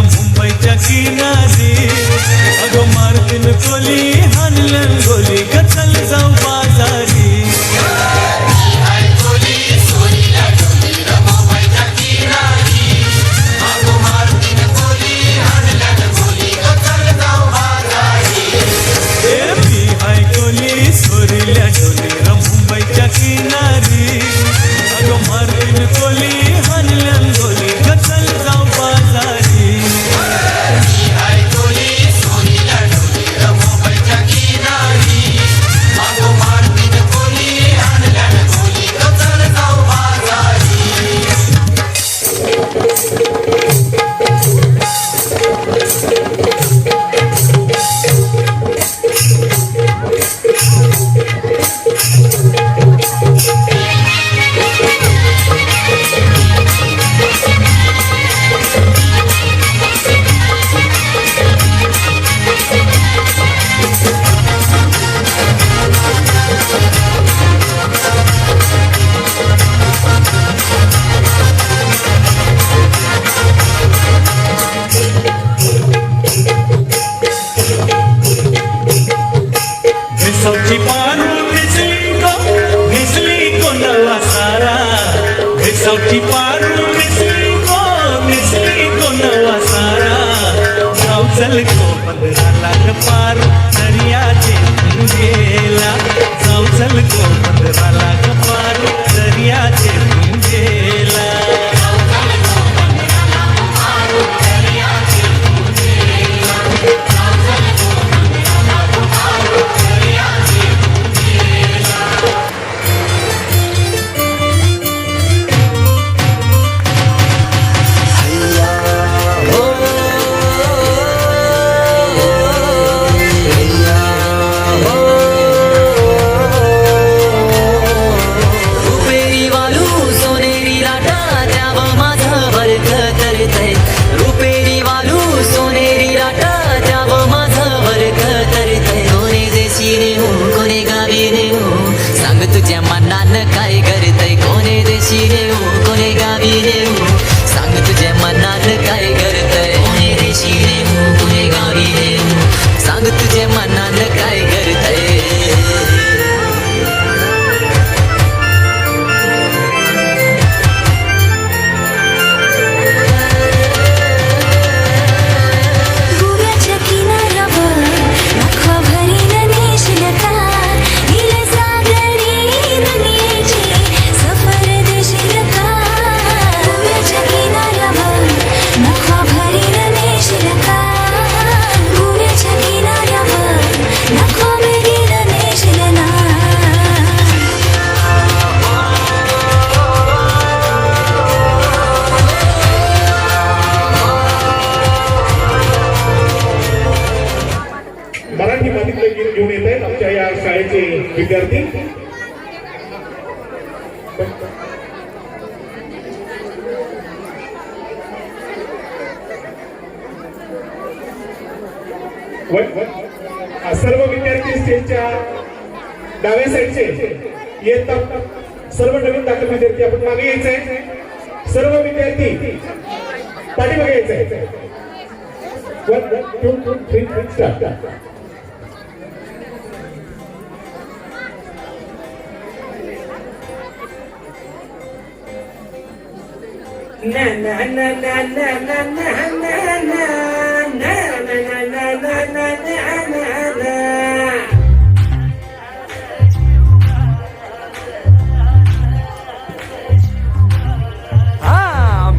मुंबईच्या किनारी अगो मारतीन कोली हानलन गोली गचल जाऊ बाजारी कोली सोरील्या ढोली मुंबईच्या किनारी अगो मारतीन कोली हानलन गोली गचल जाऊ बाजारी भेसवची पारू भिजली को नवा सारा भेसवची पारू भिजली को नवा सारा चल को 15 लाख पार दरियाचे गेला चल को 15 लाख पार दरियाचे गेला तुझ्या मनानं काय करतय कोणे देशी देऊ कोणे गावी देऊ सांग तुझ्या मनानं काय करतय कोणे देशी देऊ कोणे गावी देऊ सांग तुझ्या मनानं काय करतय मराठी मातीतले गीत घेऊन येत आहेत आमच्या या शाळेचे विद्यार्थी सर्व विद्यार्थी स्टेजच्या डाव्या साईडचे येतात सर्व नवीन दाखल विद्यार्थी आपण मागे यायचंय सर्व विद्यार्थी पाठीमागे यायचंय 1 2 3 start na na na na na na na na na na na na na na na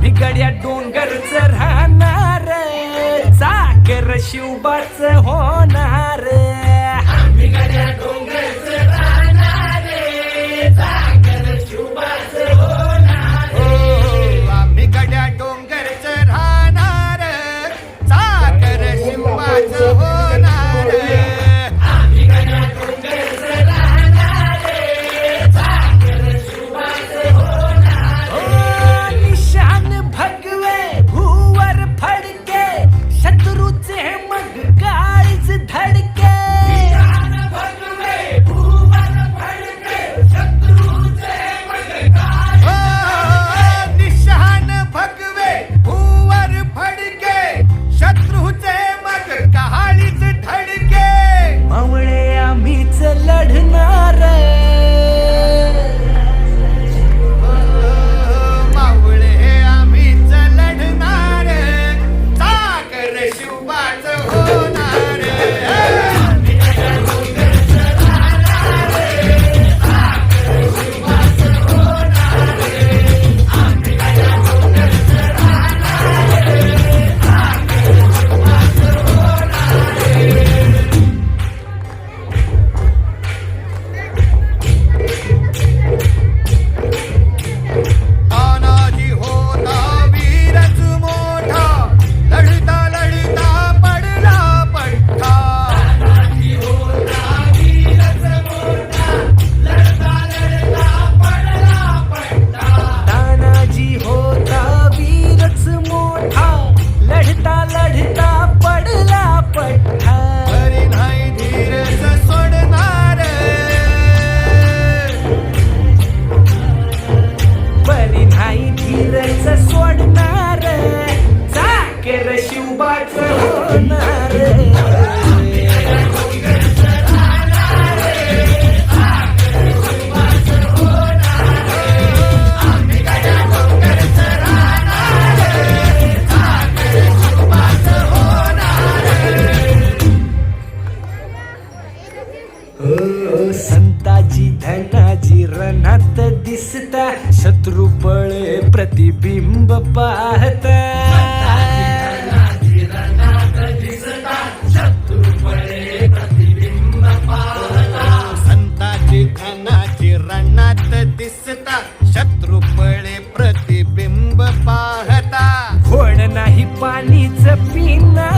बिगड्या डोंगरच राहणार सागर शिवबाच होणार बिगड्या डोंगरच राहणार सागर शिवबाच होणार बिगड्या शत्रुपळे प्रतिबिंब पाहता संताची धनाची रणात दिसता शत्रुपळे प्रतिबिंब पाहता कोण नाही पाणीच पिना